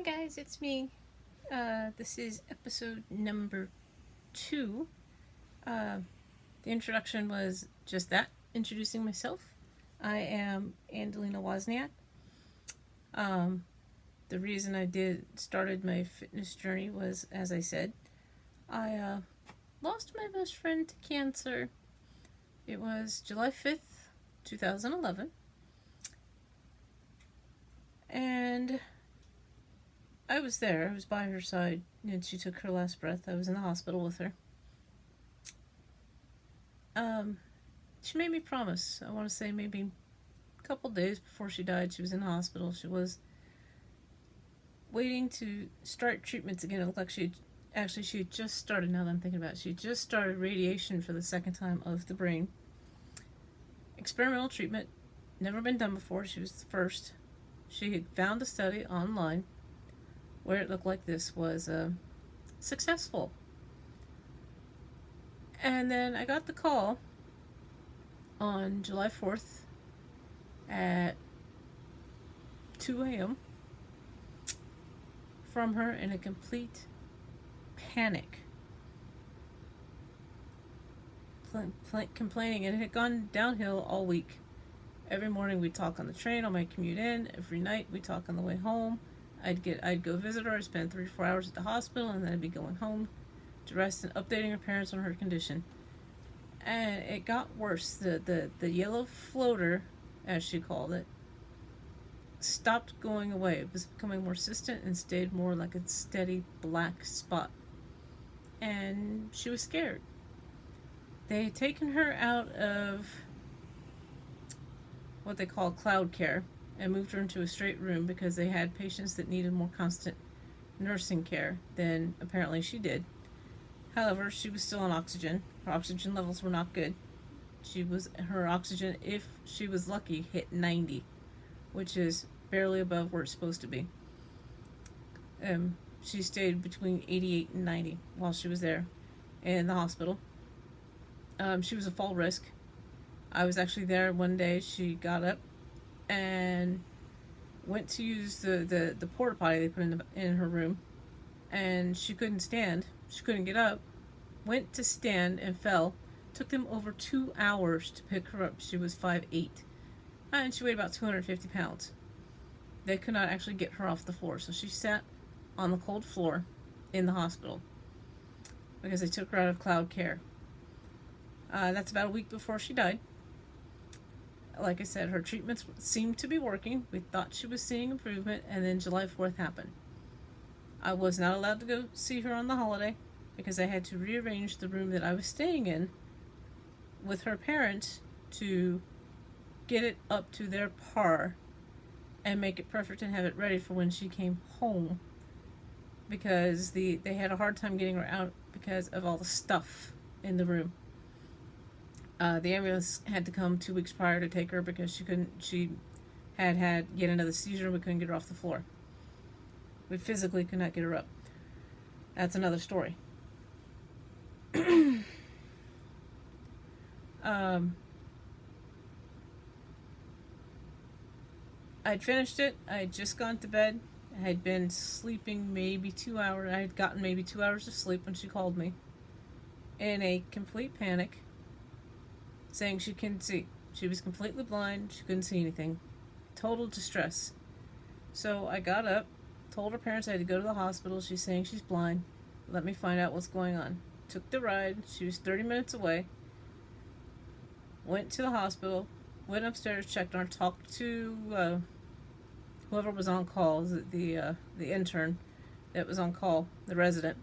guys, it's me. This is episode number 2. Uh, the introduction was just that, introducing myself. I am Angelina Wozniak. Um, the reason I started my fitness journey was, as I said, I lost my best friend to cancer. It was July 5th, 2011. And I was there. I was by her side, and she took her last breath. I was in the hospital with her. She made me promise. I want to say maybe a couple days before she died, she was in the hospital. She was waiting to start treatments again. It looked like she had just started. Now that I'm thinking about it, she had just started radiation for the second time of the brain. Experimental treatment, never been done before. She was the first. She had found a study online where it looked like this was successful. And then I got the call on July 4th at 2 a.m. from her in a complete panic. Complaining, and it had gone downhill all week. Every morning we'd talk on the train on my commute in. Every night we'd talk on the way home. I'd go visit her. I'd spend 3 or 4 hours at the hospital, and then I'd be going home to rest and updating her parents on her condition. And it got worse. The yellow floater, as she called it, stopped going away. It was becoming more persistent and stayed more like a steady black spot. And she was scared. They had taken her out of what they call cloud care and moved her into a straight room because they had patients that needed more constant nursing care than apparently she did. However, she was still on oxygen. Her oxygen levels were not good. Her oxygen, if she was lucky, hit 90, which is barely above where it's supposed to be. She stayed between 88 and 90 while she was there in the hospital. She was a fall risk. I was actually there one day. She got up and went to use the porta potty they put in her room, and she couldn't stand. She couldn't get up. Went to stand and fell. Took them over 2 hours to pick her up. She was 5'8", and she weighed about 250 pounds. They could not actually get her off the floor, so she sat on the cold floor in the hospital because they took her out of cloud care. That's about a week before she died. Like I said, her treatments seemed to be working. We thought she was seeing improvement, and then July 4th happened. I was not allowed to go see her on the holiday because I had to rearrange the room that I was staying in with her parents to get it up to their par and make it perfect and have it ready for when she came home, because they had a hard time getting her out because of all the stuff in the room. The ambulance had to come 2 weeks prior to take her because she had yet another seizure and we couldn't get her off the floor. We physically could not get her up. That's another story. I'd finished it. I had just gone to bed. I had been sleeping maybe 2 hours. I had gotten maybe 2 hours of sleep when she called me in a complete panic, saying she couldn't see. She was completely blind. She couldn't see anything. Total distress. So I got up, told her parents I had to go to the hospital. She's saying she's blind. Let me find out what's going on. Took the ride. She was 30 minutes away. Went to the hospital. Went upstairs, checked on her, talked to whoever was on call, the intern that was on call, the resident.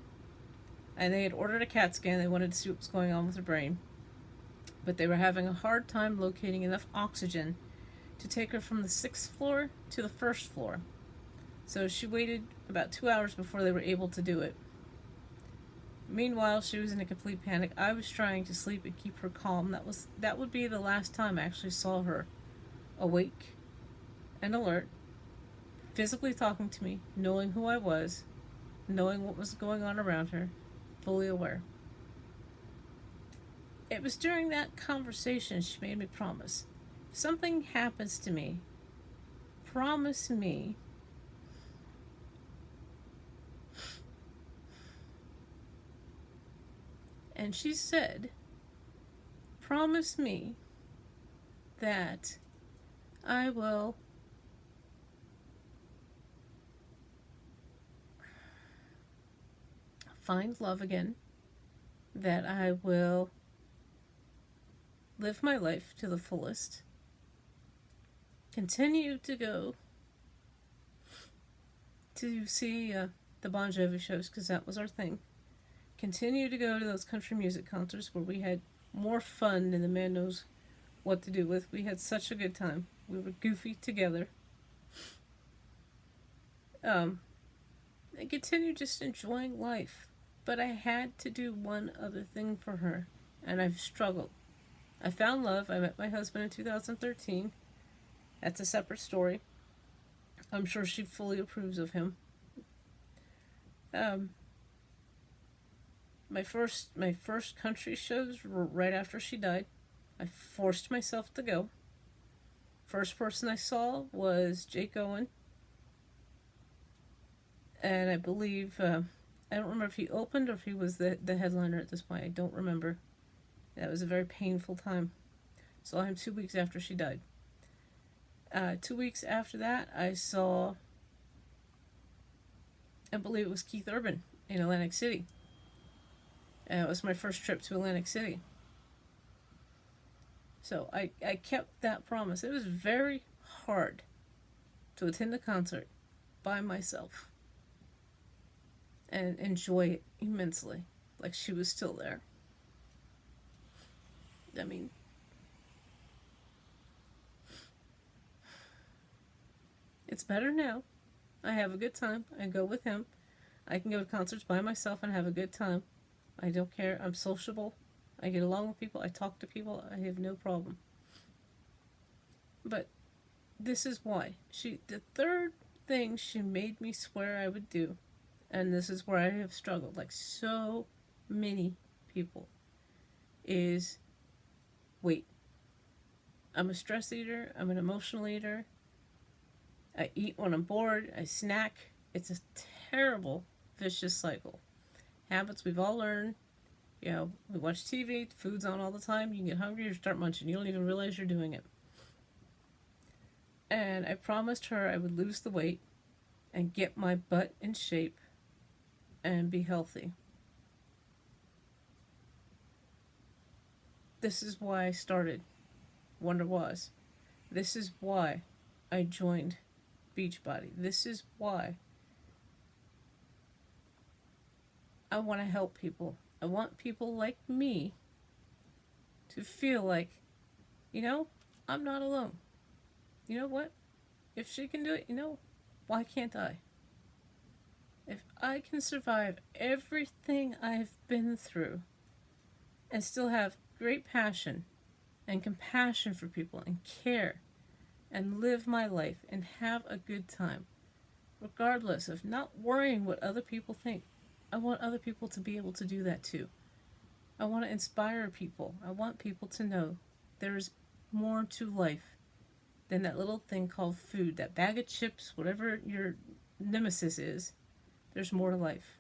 And they had ordered a CAT scan. They wanted to see what was going on with her brain. But they were having a hard time locating enough oxygen to take her from the 6th floor to the 1st floor. So she waited about 2 hours before they were able to do it. Meanwhile, she was in a complete panic. I was trying to sleep and keep her calm. That would be the last time I actually saw her awake and alert, physically talking to me, knowing who I was, knowing what was going on around her, fully aware. It was during that conversation she made me promise. If something happens to me, promise me And she said, promise me that I will find love again, that I will live my life to the fullest, continue to go to see the Bon Jovi shows because that was our thing, continue to go to those country music concerts where we had more fun than the man knows what to do with. We had such a good time. We were goofy together. I continued just enjoying life. But I had to do one other thing for her, and I've struggled. I found love. I met my husband in 2013. That's a separate story. I'm sure she fully approves of him. My first country shows were right after she died. I forced myself to go. First person I saw was Jake Owen, and I believe I don't remember if he opened or if he was the headliner at this point. I don't remember. That was a very painful time. Saw him 2 weeks after she died. 2 weeks after that, I saw, I believe it was Keith Urban in Atlantic City. It was my first trip to Atlantic City. So I kept that promise. It was very hard to attend a concert by myself and enjoy it immensely, like she was still there. I mean, it's better now. I have a good time. I go with him. I can go to concerts by myself and have a good time. I don't care. I'm sociable. I get along with people. I talk to people. I have no problem. But this is why. The third thing she made me swear I would do, and this is where I have struggled, like so many people, is wait. I'm a stress eater. I'm an emotional eater. I eat when I'm bored. I snack. It's a terrible, vicious cycle. Habits we've all learned. You know, we watch TV, food's on all the time. You can get hungry, you start munching. You don't even realize you're doing it. And I promised her I would lose the weight and get my butt in shape and be healthy. This is why I started Wonder Was. This is why I joined Beachbody. This is why I want to help people. I want people like me to feel like, you know, I'm not alone. You know what? If she can do it, you know, why can't I? If I can survive everything I've been through and still have great passion and compassion for people and care and live my life and have a good time, regardless of not worrying what other people think, I want other people to be able to do that too. I want to inspire people. I want people to know there's more to life than that little thing called food, that bag of chips, whatever your nemesis is. There's more to life.